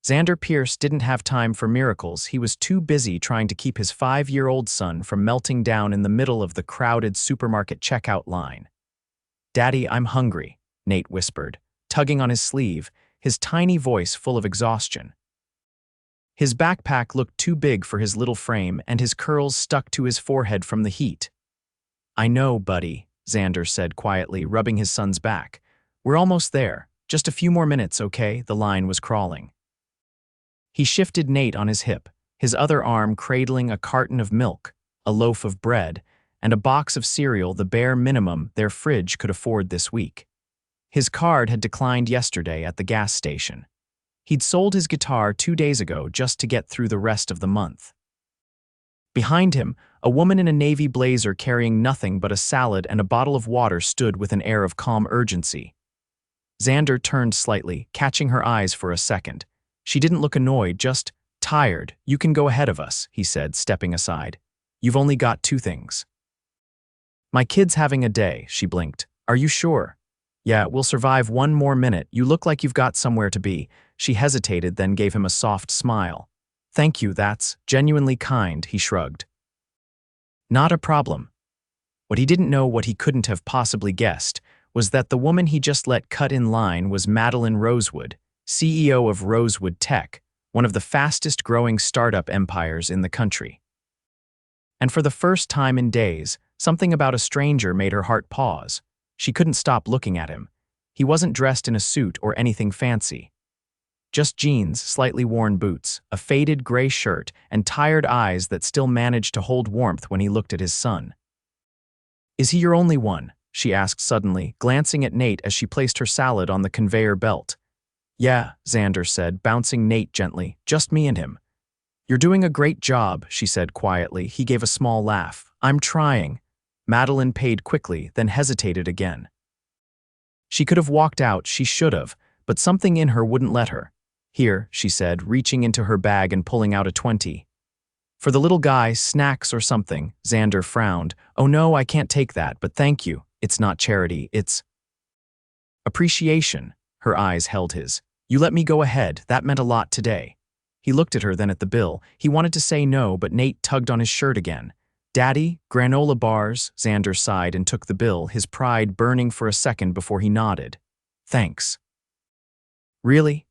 Xander Pierce didn't have time for miracles. He was too busy trying to keep his 5-year-old son from melting down in the middle of the crowded supermarket checkout line. "Daddy, I'm hungry," Nate whispered, tugging on his sleeve, his tiny voice full of exhaustion. His backpack looked too big for his little frame, and his curls stuck to his forehead from the heat. "I know, buddy," Xander said quietly, rubbing his son's back. "We're almost there. Just a few more minutes, okay?" The line was crawling. He shifted Nate on his hip, his other arm cradling a carton of milk, a loaf of bread, and a box of cereal, the bare minimum their fridge could afford this week. His card had declined yesterday at the gas station. He'd sold his guitar 2 days ago just to get through the rest of the month. Behind him, a woman in a navy blazer carrying nothing but a salad and a bottle of water stood with an air of calm urgency. Xander turned slightly, catching her eyes for a second. She didn't look annoyed, just tired. "You can go ahead of us," he said, stepping aside. "You've only got 2 things." "My kid's having a day," she blinked. "Are you sure?" "Yeah, we'll survive 1 more minute. You look like you've got somewhere to be." She hesitated, then gave him a soft smile. "Thank you, that's genuinely kind," he shrugged. "Not a problem." What he didn't know, what he couldn't have possibly guessed, was that the woman he just let cut in line was Madelyn Rosewood, CEO of Rosewood Tech, one of the fastest-growing startup empires in the country. And for the first time in days, something about a stranger made her heart pause. She couldn't stop looking at him. He wasn't dressed in a suit or anything fancy. Just jeans, slightly worn boots, a faded gray shirt, and tired eyes that still managed to hold warmth when he looked at his son. "Is he your only one?" she asked suddenly, glancing at Nate as she placed her salad on the conveyor belt. "Yeah," Xander said, bouncing Nate gently. "Just me and him." "You're doing a great job," she said quietly. He gave a small laugh. "I'm trying." Madelyn paid quickly, then hesitated again. She could have walked out, she should have, but something in her wouldn't let her. "Here," she said, reaching into her bag and pulling out a 20. "For the little guy, snacks or something." Xander frowned. "Oh no, I can't take that, but thank you. It's not charity, it's appreciation." Her eyes held his. "You let me go ahead, that meant a lot today." He looked at her, then at the bill. He wanted to say no, but Nate tugged on his shirt again. "Daddy, granola bars." Xander sighed and took the bill, his pride burning for a second before he nodded. "Thanks." "Really?"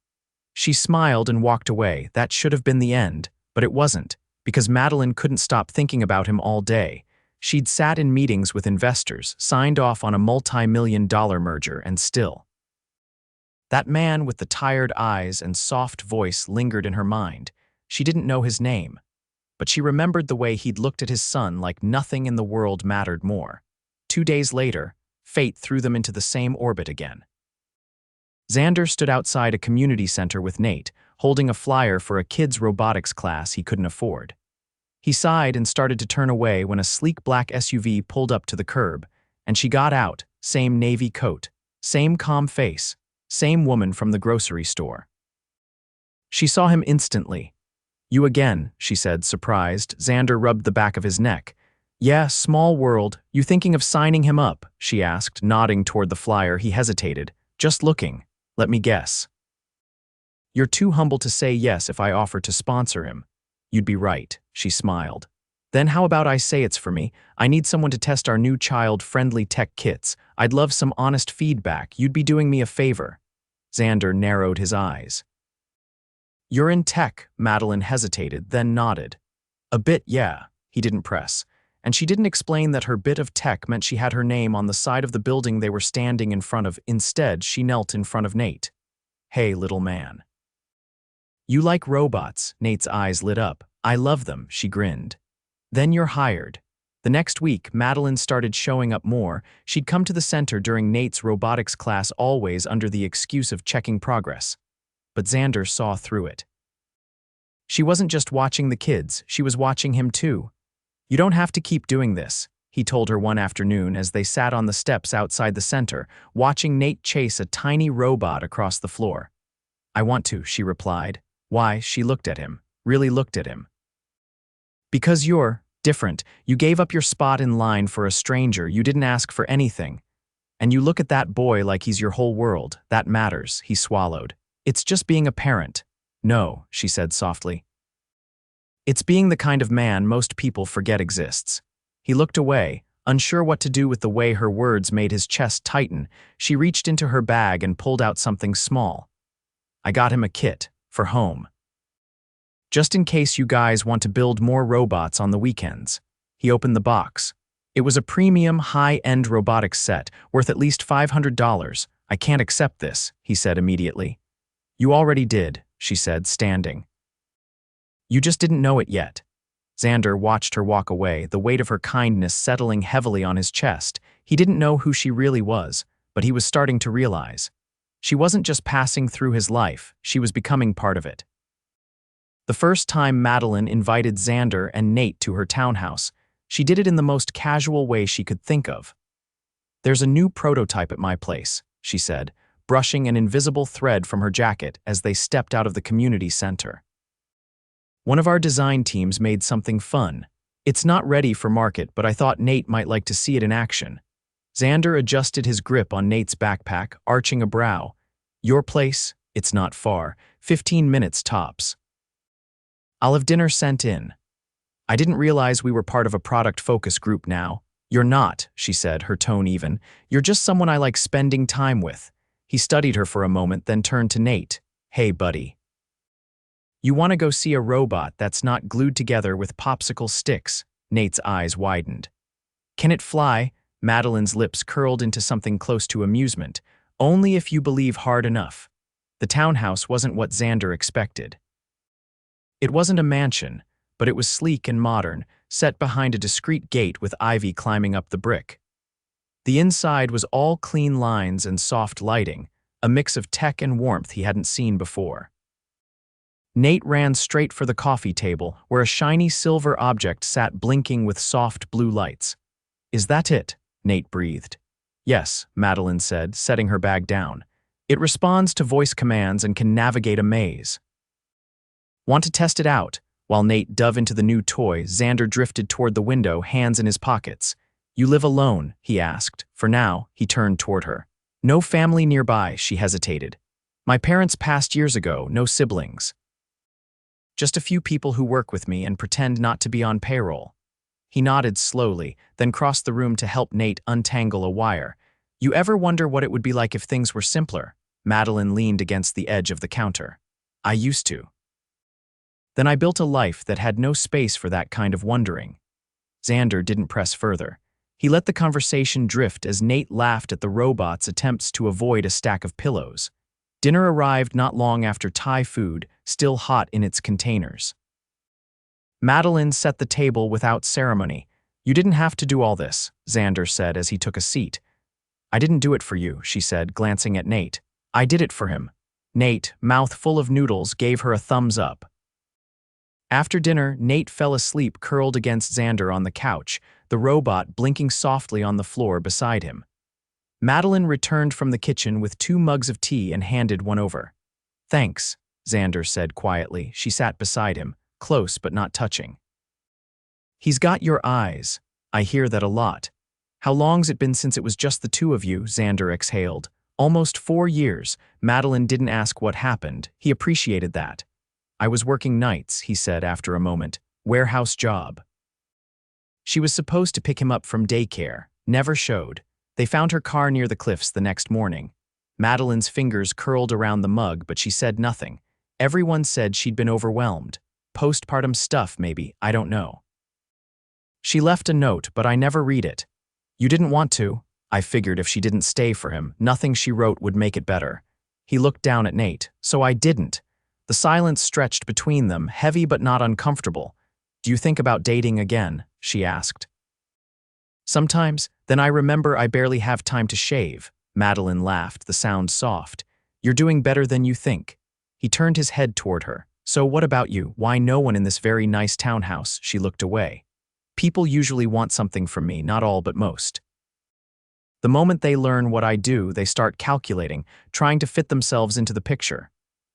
She smiled and walked away. That should have been the end, but it wasn't, because Madelyn couldn't stop thinking about him all day. She'd sat in meetings with investors, signed off on a multi-million-dollar merger, and still. That man with the tired eyes and soft voice lingered in her mind. She didn't know his name, but she remembered the way he'd looked at his son like nothing in the world mattered more. 2 days later, fate threw them into the same orbit again. Xander stood outside a community center with Nate, holding a flyer for a kid's robotics class he couldn't afford. He sighed and started to turn away when a sleek black SUV pulled up to the curb, and she got out, same navy coat, same calm face, same woman from the grocery store. She saw him instantly. "You again," she said, surprised. Xander rubbed the back of his neck. "Yeah, small world. You thinking of signing him up?" she asked, nodding toward the flyer. He hesitated. "Just looking. Let me guess." "You're too humble to say yes if I offer to sponsor him." "You'd be right," she smiled. "Then how about I say it's for me? I need someone to test our new child-friendly tech kits. I'd love some honest feedback. You'd be doing me a favor." Xander narrowed his eyes. "You're in tech," Madelyn hesitated, then nodded. "A bit, yeah." He didn't press. And she didn't explain that her bit of tech meant she had her name on the side of the building they were standing in front of. Instead, she knelt in front of Nate. "Hey, little man." "You like robots?" Nate's eyes lit up. "I love them," she grinned. "Then you're hired." The next week, Madelyn started showing up more. She'd come to the center during Nate's robotics class, always under the excuse of checking progress. But Xander saw through it. She wasn't just watching the kids, she was watching him too. "You don't have to keep doing this," he told her one afternoon as they sat on the steps outside the center, watching Nate chase a tiny robot across the floor. "I want to," she replied. "Why?" She looked at him, really looked at him. "Because you're different. You gave up your spot in line for a stranger. You didn't ask for anything. And you look at that boy like he's your whole world. That matters." He swallowed. "It's just being a parent." No, she said softly. It's being the kind of man most people forget exists. He looked away, unsure what to do with the way her words made his chest tighten. She reached into her bag and pulled out something small. I got him a kit, for home. Just in case you guys want to build more robots on the weekends. He opened the box. It was a premium, high-end robotics set, worth at least $500. I can't accept this, he said immediately. You already did, she said, standing. You just didn't know it yet. Xander watched her walk away, the weight of her kindness settling heavily on his chest. He didn't know who she really was, but he was starting to realize. She wasn't just passing through his life, she was becoming part of it. The first time Madelyn invited Xander and Nate to her townhouse, she did it in the most casual way she could think of. There's a new prototype at my place, she said, brushing an invisible thread from her jacket as they stepped out of the community center. One of our design teams made something fun. It's not ready for market, but I thought Nate might like to see it in action. Xander adjusted his grip on Nate's backpack, arching a brow. Your place? It's not far. 15 minutes tops. I'll have dinner sent in. I didn't realize we were part of a product focus group now. You're not, she said, her tone even. You're just someone I like spending time with. He studied her for a moment, then turned to Nate. Hey, buddy. You want to go see a robot that's not glued together with popsicle sticks? Nate's eyes widened. Can it fly? Madelyn's lips curled into something close to amusement. Only if you believe hard enough. The townhouse wasn't what Xander expected. It wasn't a mansion, but it was sleek and modern, set behind a discreet gate with ivy climbing up the brick. The inside was all clean lines and soft lighting, a mix of tech and warmth he hadn't seen before. Nate ran straight for the coffee table, where a shiny silver object sat blinking with soft blue lights. Is that it? Nate breathed. Yes, Madelyn said, setting her bag down. It responds to voice commands and can navigate a maze. Want to test it out? While Nate dove into the new toy, Xander drifted toward the window, hands in his pockets. You live alone? He asked. For now, he turned toward her. No family nearby, she hesitated. My parents passed years ago, no siblings. Just a few people who work with me and pretend not to be on payroll. He nodded slowly, then crossed the room to help Nate untangle a wire. You ever wonder what it would be like if things were simpler? Madelyn leaned against the edge of the counter. I used to. Then I built a life that had no space for that kind of wondering. Xander didn't press further. He let the conversation drift as Nate laughed at the robot's attempts to avoid a stack of pillows. Dinner arrived not long after Thai food, still hot in its containers. Madelyn set the table without ceremony. You didn't have to do all this, Xander said as he took a seat. I didn't do it for you, she said, glancing at Nate. I did it for him. Nate, mouth full of noodles, gave her a thumbs up. After dinner, Nate fell asleep curled against Xander on the couch, the robot blinking softly on the floor beside him. Madelyn returned from the kitchen with 2 mugs of tea and handed one over. Thanks, Xander said quietly. She sat beside him, close but not touching. He's got your eyes. I hear that a lot. How long's it been since it was just the two of you? Xander exhaled. Almost 4 years. Madelyn didn't ask what happened. He appreciated that. I was working nights, he said after a moment. Warehouse job. She was supposed to pick him up from daycare. Never showed. They found her car near the cliffs the next morning. Madelyn's fingers curled around the mug, but she said nothing. Everyone said she'd been overwhelmed. Postpartum stuff, maybe, I don't know. She left a note, but I never read it. You didn't want to? I figured if she didn't stay for him, nothing she wrote would make it better. He looked down at Nate. So I didn't. The silence stretched between them, heavy but not uncomfortable. Do you think about dating again? She asked. Sometimes, then I remember I barely have time to shave. Madelyn laughed, the sound soft. You're doing better than you think. He turned his head toward her. So what about you? Why no one in this very nice townhouse? She looked away. People usually want something from me, not all but most. The moment they learn what I do, they start calculating, trying to fit themselves into the picture.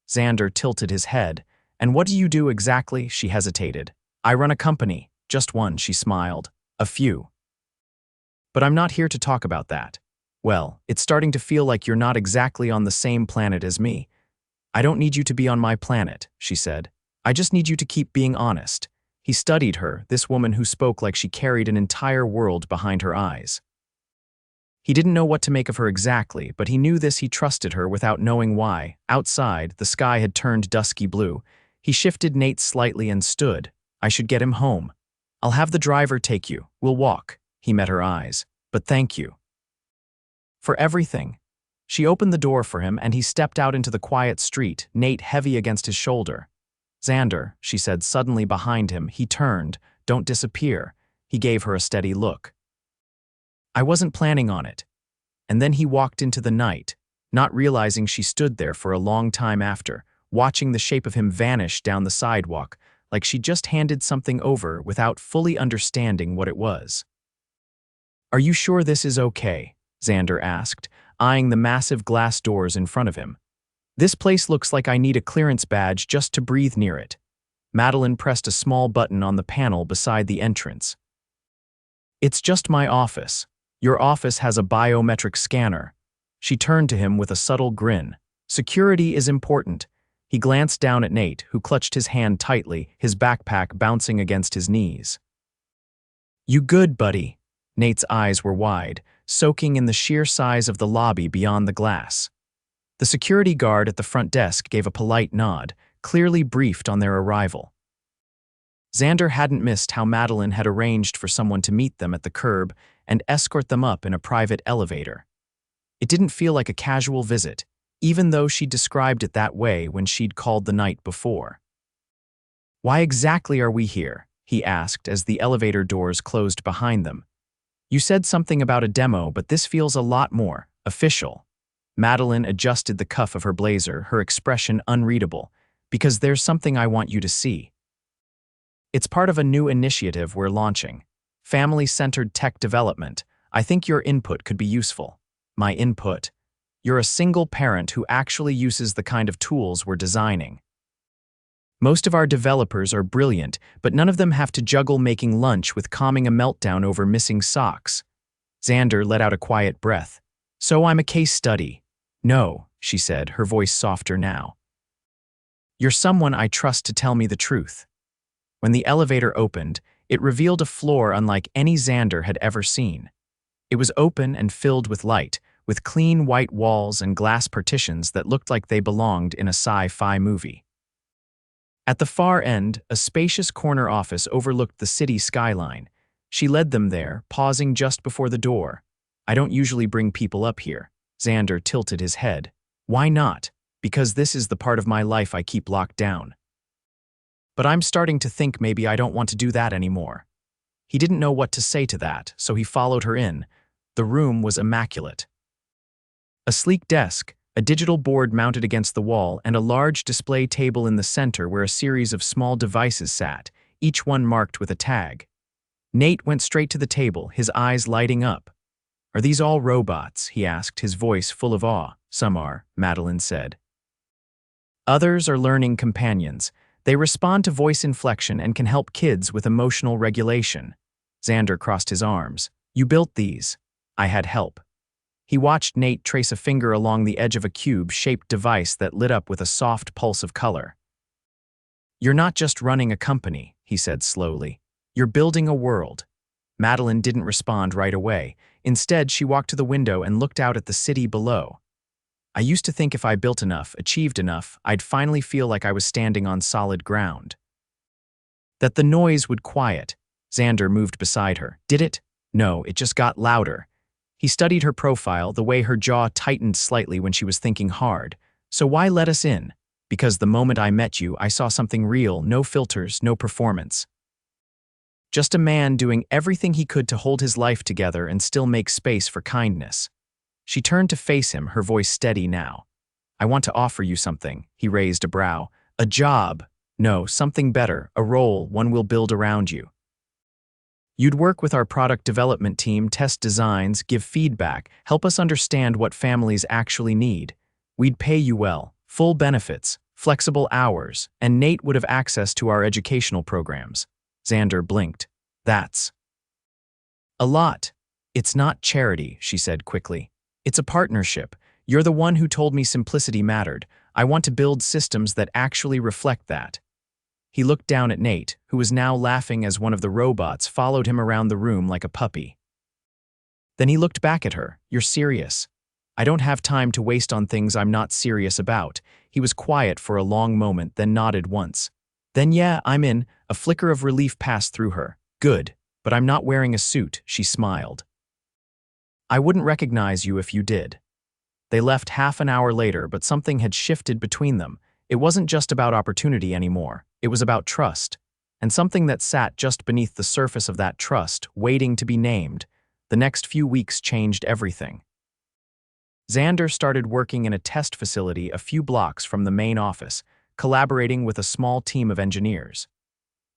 Xander tilted his head. And what do you do exactly? She hesitated. I run a company. Just one, she smiled. A few. But I'm not here to talk about that. Well, it's starting to feel like you're not exactly on the same planet as me. I don't need you to be on my planet, she said. I just need you to keep being honest. He studied her, this woman who spoke like she carried an entire world behind her eyes. He didn't know what to make of her exactly, but he knew he trusted her without knowing why. Outside, the sky had turned dusky blue. He shifted Nate slightly and stood. I should get him home. I'll have the driver take you. We'll walk. He met her eyes. But thank you. For everything. She opened the door for him and he stepped out into the quiet street, Nate heavy against his shoulder. Xander, she said suddenly behind him. He turned. Don't disappear. He gave her a steady look. I wasn't planning on it. And then he walked into the night, not realizing she stood there for a long time after, watching the shape of him vanish down the sidewalk, like she just handed something over without fully understanding what it was. Are you sure this is okay? Xander asked, eyeing the massive glass doors in front of him. This place looks like I need a clearance badge just to breathe near it. Madelyn pressed a small button on the panel beside the entrance. It's just my office. Your office has a biometric scanner. She turned to him with a subtle grin. Security is important. He glanced down at Nate, who clutched his hand tightly, his backpack bouncing against his knees. You good, buddy? Nate's eyes were wide, soaking in the sheer size of the lobby beyond the glass. The security guard at the front desk gave a polite nod, clearly briefed on their arrival. Xander hadn't missed how Madelyn had arranged for someone to meet them at the curb and escort them up in a private elevator. It didn't feel like a casual visit, even though she'd described it that way when she'd called the night before. Why exactly are we here? He asked as the elevator doors closed behind them. You said something about a demo, but this feels a lot more official. Madelyn adjusted the cuff of her blazer, her expression unreadable. Because there's something I want you to see. It's part of a new initiative we're launching. Family-centered tech development. I think your input could be useful. My input? You're a single parent who actually uses the kind of tools we're designing. Most of our developers are brilliant, but none of them have to juggle making lunch with calming a meltdown over missing socks. Xander let out a quiet breath. So I'm a case study. No, she said, her voice softer now. You're someone I trust to tell me the truth. When the elevator opened, it revealed a floor unlike any Xander had ever seen. It was open and filled with light, with clean white walls and glass partitions that looked like they belonged in a sci-fi movie. At the far end, a spacious corner office overlooked the city skyline. She led them there, pausing just before the door. I don't usually bring people up here. Xander tilted his head. Why not? Because this is the part of my life I keep locked down. But I'm starting to think maybe I don't want to do that anymore. He didn't know what to say to that, so he followed her in. The room was immaculate. A sleek desk, a digital board mounted against the wall, and a large display table in the center where a series of small devices sat, each one marked with a tag. Nate went straight to the table, his eyes lighting up. Are these all robots? He asked, his voice full of awe. Some are, Madelyn said. Others are learning companions. They respond to voice inflection and can help kids with emotional regulation. Xander crossed his arms. You built these. I had help. He watched Nate trace a finger along the edge of a cube-shaped device that lit up with a soft pulse of color. You're not just running a company, he said slowly. You're building a world. Madelyn didn't respond right away. Instead, she walked to the window and looked out at the city below. I used to think if I built enough, achieved enough, I'd finally feel like I was standing on solid ground. That the noise would quiet. Xander moved beside her. Did it? No, it just got louder. He studied her profile, the way her jaw tightened slightly when she was thinking hard. So why let us in? Because the moment I met you, I saw something real, no filters, no performance. Just a man doing everything he could to hold his life together and still make space for kindness. She turned to face him, her voice steady now. I want to offer you something. He raised a brow. A job. No, something better, a role, one we'll build around you. You'd work with our product development team, test designs, give feedback, help us understand what families actually need. We'd pay you well, full benefits, flexible hours, and Nate would have access to our educational programs. Xander blinked. That's a lot. It's not charity, she said quickly. It's a partnership. You're the one who told me simplicity mattered. I want to build systems that actually reflect that." He looked down at Nate, who was now laughing as one of the robots followed him around the room like a puppy. Then he looked back at her. "You're serious?" "I don't have time to waste on things I'm not serious about." He was quiet for a long moment, then nodded once. "Then yeah, I'm in." A flicker of relief passed through her. "Good, but I'm not wearing a suit," she smiled. "I wouldn't recognize you if you did." They left half an hour later, but something had shifted between them. It wasn't just about opportunity anymore. It was about trust. And something that sat just beneath the surface of that trust, waiting to be named. The next few weeks changed everything. Xander started working in a test facility a few blocks from the main office, collaborating with a small team of engineers.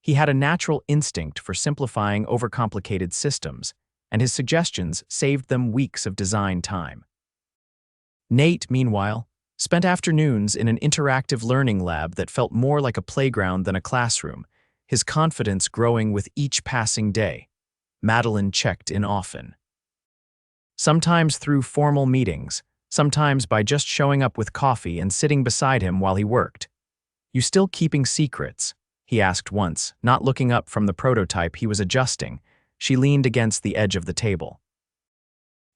He had a natural instinct for simplifying overcomplicated systems, and his suggestions saved them weeks of design time. Nate, meanwhile, spent afternoons in an interactive learning lab that felt more like a playground than a classroom, his confidence growing with each passing day. Madelyn checked in often. Sometimes through formal meetings, sometimes by just showing up with coffee and sitting beside him while he worked. "You still keeping secrets?" he asked once, not looking up from the prototype he was adjusting. She leaned against the edge of the table.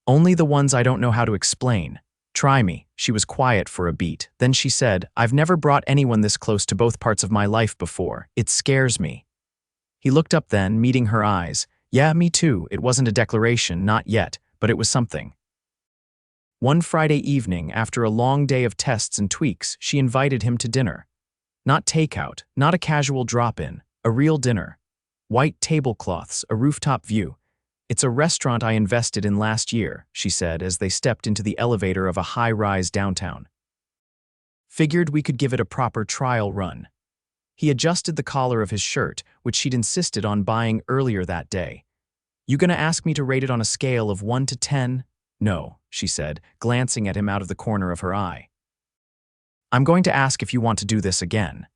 "Only the ones I don't know how to explain. Try me." She was quiet for a beat. Then she said, "I've never brought anyone this close to both parts of my life before. It scares me." He looked up then, meeting her eyes. "Yeah, me too." It wasn't a declaration, not yet, but it was something. One Friday evening, after a long day of tests and tweaks, she invited him to dinner. Not takeout, not a casual drop-in, a real dinner. White tablecloths, a rooftop view. "It's a restaurant I invested in last year," she said as they stepped into the elevator of a high-rise downtown. "Figured we could give it a proper trial run." He adjusted the collar of his shirt, which she'd insisted on buying earlier that day. "You gonna ask me to rate it on a scale of 1 to 10? "No," she said, glancing at him out of the corner of her eye. "I'm going to ask if you want to do this again."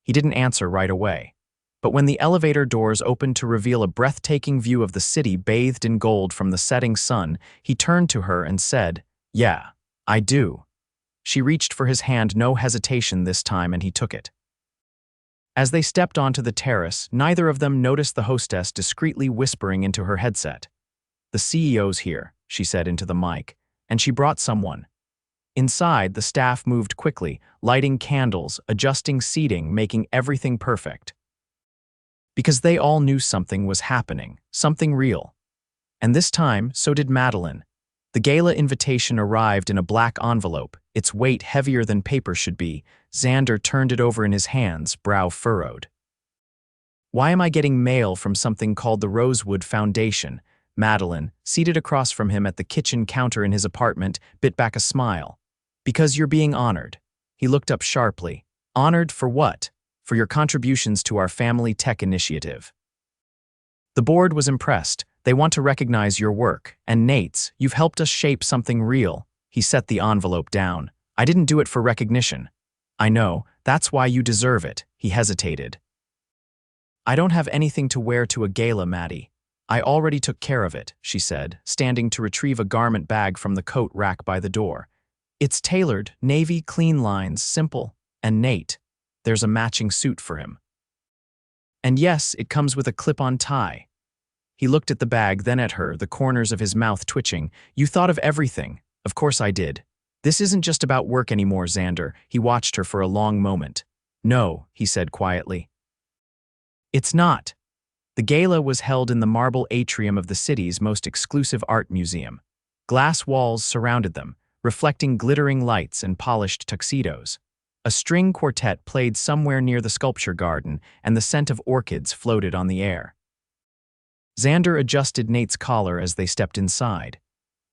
He didn't answer right away. But when the elevator doors opened to reveal a breathtaking view of the city bathed in gold from the setting sun, he turned to her and said, "Yeah, I do." She reached for his hand, no hesitation this time, and he took it. As they stepped onto the terrace, neither of them noticed the hostess discreetly whispering into her headset. "The CEO's here," she said into the mic, and she brought someone. Inside, the staff moved quickly, lighting candles, adjusting seating, making everything perfect. Because they all knew something was happening, something real. And this time, so did Madelyn. The gala invitation arrived in a black envelope, its weight heavier than paper should be. Xander turned it over in his hands, brow furrowed. "Why am I getting mail from something called the Rosewood Foundation?" Madelyn, seated across from him at the kitchen counter in his apartment, bit back a smile. "Because you're being honored." He looked up sharply. "Honored for what?" "For your contributions to our family tech initiative." The board was impressed. "They want to recognize your work. And Nate's, you've helped us shape something real." He set the envelope down. "I didn't do it for recognition." "I know. That's why you deserve it." He hesitated. "I don't have anything to wear to a gala, Maddie." "I already took care of it," she said, standing to retrieve a garment bag from the coat rack by the door. "It's tailored, navy, clean lines, simple. And Nate, there's a matching suit for him. And yes, it comes with a clip-on tie." He looked at the bag, then at her, the corners of his mouth twitching. "You thought of everything." "Of course I did." "This isn't just about work anymore, Xander." He watched her for a long moment. "No," he said quietly. "It's not." The gala was held in the marble atrium of the city's most exclusive art museum. Glass walls surrounded them, reflecting glittering lights and polished tuxedos. A string quartet played somewhere near the sculpture garden, and the scent of orchids floated on the air. Xander adjusted Nate's collar as they stepped inside.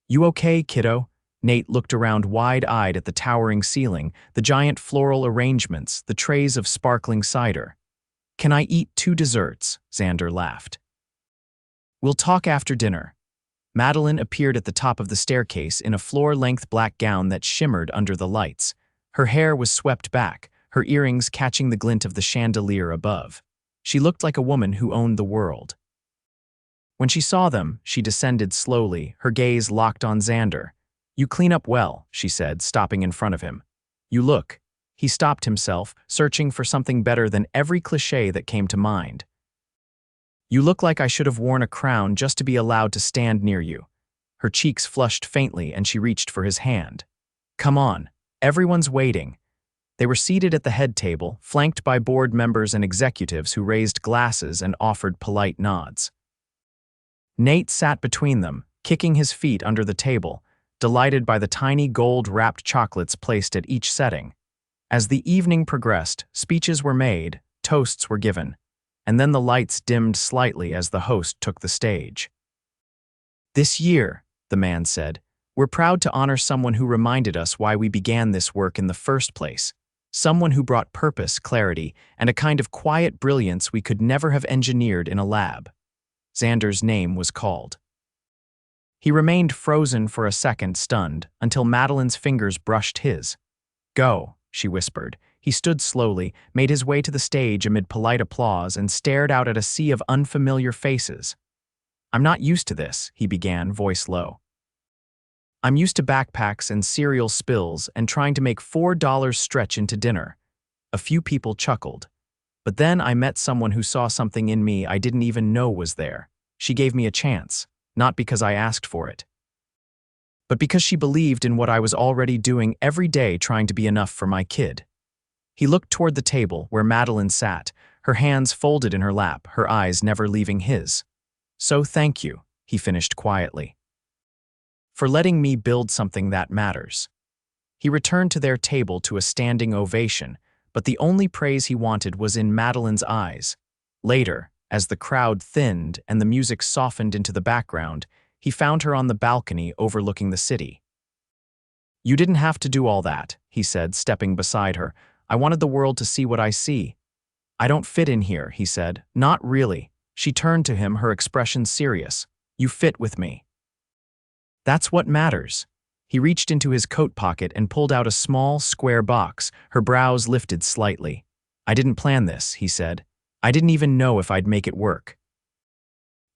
"You okay, kiddo?" Nate looked around wide-eyed at the towering ceiling, the giant floral arrangements, the trays of sparkling cider. "Can I eat 2 desserts?" Xander laughed. "We'll talk after dinner." Madelyn appeared at the top of the staircase in a floor-length black gown that shimmered under the lights. Her hair was swept back, her earrings catching the glint of the chandelier above. She looked like a woman who owned the world. When she saw them, she descended slowly, her gaze locked on Xander. "You clean up well," she said, stopping in front of him. "You look." He stopped himself, searching for something better than every cliché that came to mind. You look like I should have worn a crown just to be allowed to stand near you. Her cheeks flushed faintly and she reached for his hand. Come on, everyone's waiting. They were seated at the head table, flanked by board members and executives who raised glasses and offered polite nods. Nate sat between them, kicking his feet under the table, delighted by the tiny gold-wrapped chocolates placed at each setting. As the evening progressed, speeches were made, toasts were given, and then the lights dimmed slightly as the host took the stage. This year, the man said, we're proud to honor someone who reminded us why we began this work in the first place, someone who brought purpose, clarity, and a kind of quiet brilliance we could never have engineered in a lab. Xander's name was called. He remained frozen for a second, stunned, until Madelyn's fingers brushed his. Go, she whispered. He stood slowly, made his way to the stage amid polite applause, and stared out at a sea of unfamiliar faces. I'm not used to this, he began, voice low. I'm used to backpacks and cereal spills and trying to make $4 stretch into dinner. A few people chuckled. But then I met someone who saw something in me I didn't even know was there. She gave me a chance, not because I asked for it, but because she believed in what I was already doing every day, trying to be enough for my kid. He looked toward the table where Madelyn sat, her hands folded in her lap, her eyes never leaving his. So thank you, he finished quietly, for letting me build something that matters. He returned to their table to a standing ovation, but the only praise he wanted was in Madelyn's eyes. Later, as the crowd thinned and the music softened into the background, he found her on the balcony overlooking the city. You didn't have to do all that, he said, stepping beside her. I wanted the world to see what I see. I don't fit in here, he said. Not really. She turned to him, her expression serious. You fit with me. That's what matters. He reached into his coat pocket and pulled out a small, square box, her brows lifted slightly. I didn't plan this, he said. I didn't even know if I'd make it work.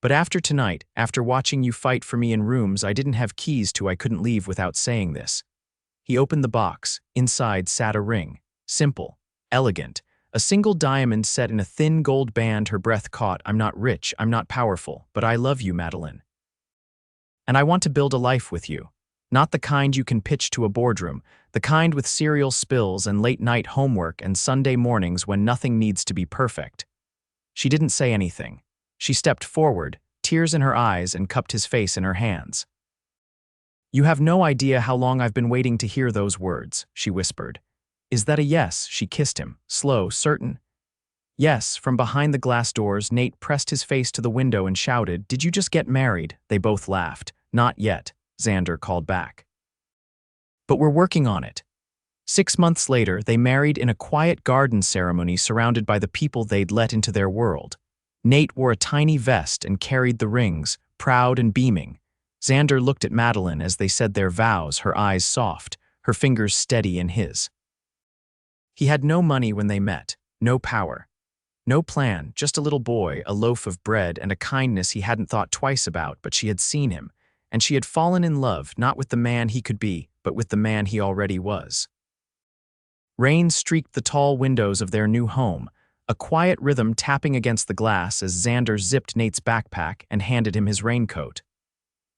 But after tonight, after watching you fight for me in rooms I didn't have keys to, I couldn't leave without saying this. He opened the box. Inside sat a ring. Simple, elegant, a single diamond set in a thin gold band. Her breath caught. I'm not rich, I'm not powerful, but I love you, Madelyn. And I want to build a life with you. Not the kind you can pitch to a boardroom, the kind with cereal spills and late-night homework and Sunday mornings when nothing needs to be perfect. She didn't say anything. She stepped forward, tears in her eyes, and cupped his face in her hands. You have no idea how long I've been waiting to hear those words, she whispered. Is that a yes? She kissed him, slow, certain. Yes, from behind the glass doors, Nate pressed his face to the window and shouted, Did you just get married? They both laughed. Not yet, Xander called back. But we're working on it. 6 months later, they married in a quiet garden ceremony surrounded by the people they'd let into their world. Nate wore a tiny vest and carried the rings, proud and beaming. Xander looked at Madelyn as they said their vows, her eyes soft, her fingers steady in his. He had no money when they met, no power, no plan, just a little boy, a loaf of bread, and a kindness he hadn't thought twice about, but she had seen him, and she had fallen in love, not with the man he could be, but with the man he already was. Rain streaked the tall windows of their new home, a quiet rhythm tapping against the glass as Xander zipped Nate's backpack and handed him his raincoat.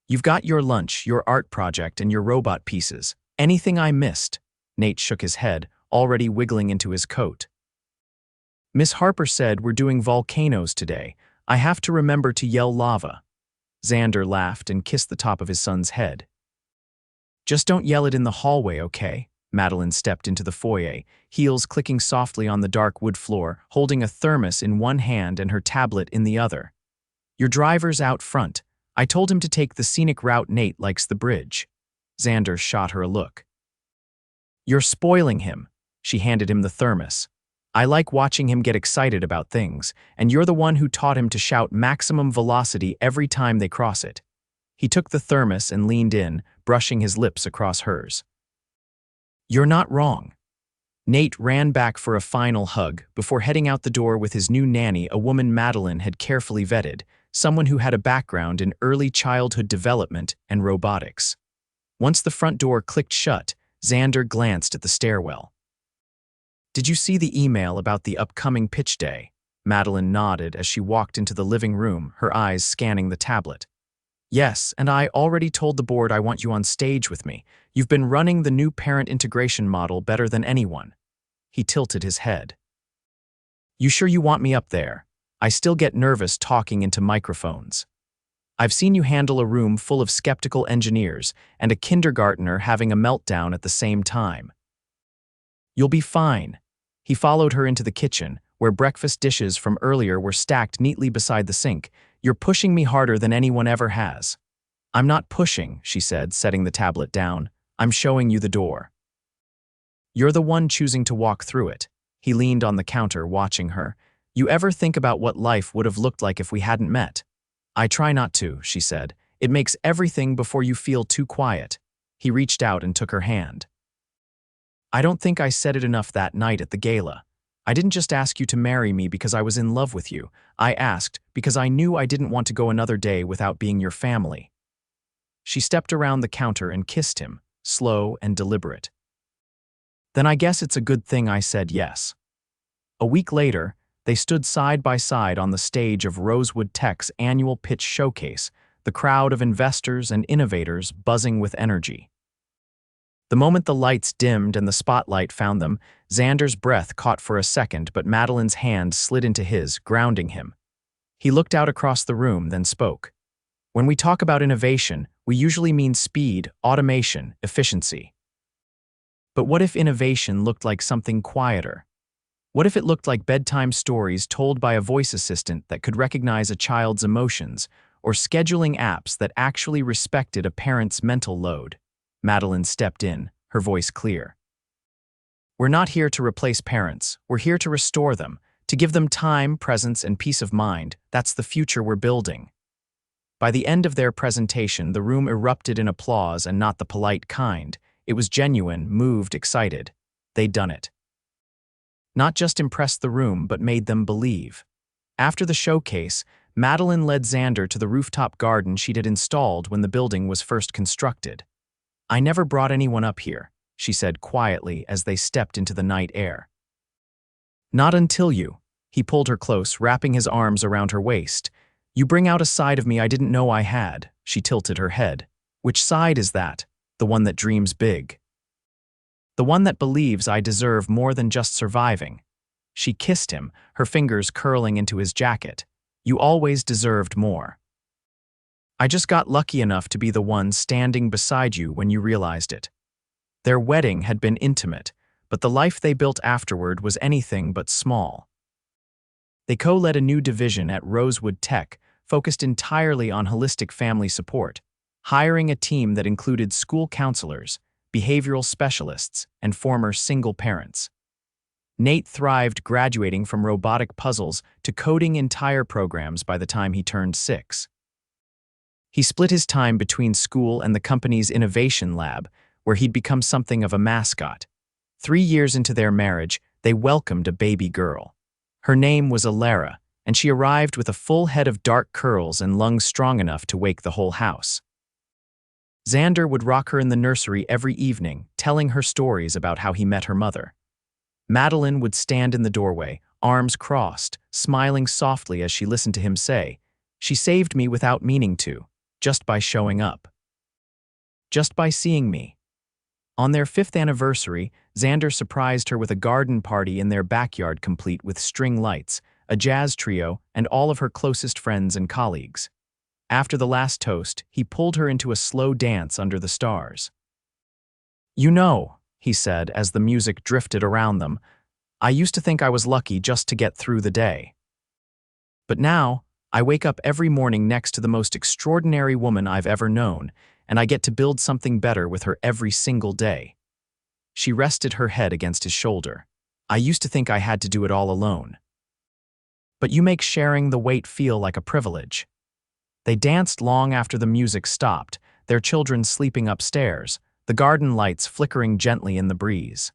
You've got your lunch, your art project, and your robot pieces. Anything I missed? Nate shook his head, already wiggling into his coat. Miss Harper said we're doing volcanoes today. I have to remember to yell lava. Xander laughed and kissed the top of his son's head. Just don't yell it in the hallway, okay? Madelyn stepped into the foyer, heels clicking softly on the dark wood floor, holding a thermos in one hand and her tablet in the other. Your driver's out front. I told him to take the scenic route. Nate likes the bridge. Xander shot her a look. You're spoiling him. She handed him the thermos. I like watching him get excited about things, and you're the one who taught him to shout maximum velocity every time they cross it. He took the thermos and leaned in, brushing his lips across hers. You're not wrong. Nate ran back for a final hug before heading out the door with his new nanny, a woman Madelyn had carefully vetted, someone who had a background in early childhood development and robotics. Once the front door clicked shut, Xander glanced at the stairwell. Did you see the email about the upcoming pitch day? Madelyn nodded as she walked into the living room, her eyes scanning the tablet. Yes, and I already told the board I want you on stage with me. You've been running the new parent integration model better than anyone. He tilted his head. You sure you want me up there? I still get nervous talking into microphones. I've seen you handle a room full of skeptical engineers and a kindergartner having a meltdown at the same time. You'll be fine. He followed her into the kitchen, where breakfast dishes from earlier were stacked neatly beside the sink. You're pushing me harder than anyone ever has. I'm not pushing, she said, setting the tablet down. I'm showing you the door. You're the one choosing to walk through it. He leaned on the counter, watching her. You ever think about what life would have looked like if we hadn't met? I try not to, she said. It makes everything before you feel too quiet. He reached out and took her hand. I don't think I said it enough that night at the gala. I didn't just ask you to marry me because I was in love with you. I asked because I knew I didn't want to go another day without being your family. She stepped around the counter and kissed him, slow and deliberate. Then I guess it's a good thing I said yes. A week later, they stood side by side on the stage of Rosewood Tech's annual pitch showcase, the crowd of investors and innovators buzzing with energy. The moment the lights dimmed and the spotlight found them, Xander's breath caught for a second, but Madelyn's hand slid into his, grounding him. He looked out across the room, then spoke. When we talk about innovation, we usually mean speed, automation, efficiency. But what if innovation looked like something quieter? What if it looked like bedtime stories told by a voice assistant that could recognize a child's emotions, or scheduling apps that actually respected a parent's mental load? Madelyn stepped in, her voice clear. We're not here to replace parents. We're here to restore them, to give them time, presence, and peace of mind. That's the future we're building. By the end of their presentation, the room erupted in applause, and not the polite kind. It was genuine, moved, excited. They'd done it. Not just impressed the room, but made them believe. After the showcase, Madelyn led Xander to the rooftop garden she'd had installed when the building was first constructed. I never brought anyone up here, she said quietly as they stepped into the night air. Not until you. He pulled her close, wrapping his arms around her waist. You bring out a side of me I didn't know I had. She tilted her head. Which side is that? The one that dreams big. The one that believes I deserve more than just surviving. She kissed him, her fingers curling into his jacket. You always deserved more. I just got lucky enough to be the one standing beside you when you realized it. Their wedding had been intimate, but the life they built afterward was anything but small. They co-led a new division at Rosewood Tech, focused entirely on holistic family support, hiring a team that included school counselors, behavioral specialists, and former single parents. Nate thrived, graduating from robotic puzzles to coding entire programs by the time he turned 6. He split his time between school and the company's innovation lab, where he'd become something of a mascot. 3 years into their marriage, they welcomed a baby girl. Her name was Alara, and she arrived with a full head of dark curls and lungs strong enough to wake the whole house. Xander would rock her in the nursery every evening, telling her stories about how he met her mother. Madelyn would stand in the doorway, arms crossed, smiling softly as she listened to him say, "She saved me without meaning to, just by showing up. Just by seeing me." On their 5th anniversary, Xander surprised her with a garden party in their backyard complete with string lights, a jazz trio, and all of her closest friends and colleagues. After the last toast, he pulled her into a slow dance under the stars. You know, he said as the music drifted around them, I used to think I was lucky just to get through the day. But now, I wake up every morning next to the most extraordinary woman I've ever known, and I get to build something better with her every single day. She rested her head against his shoulder. I used to think I had to do it all alone. But you make sharing the weight feel like a privilege. They danced long after the music stopped, their children sleeping upstairs, the garden lights flickering gently in the breeze.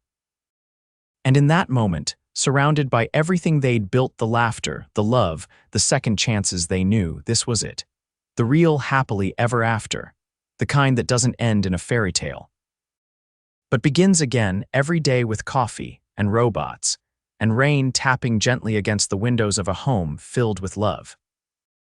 And in that moment, surrounded by everything they'd built, the laughter, the love, the second chances they knew, this was it. The real happily ever after. The kind that doesn't end in a fairy tale, but begins again every day with coffee and robots, and rain tapping gently against the windows of a home filled with love.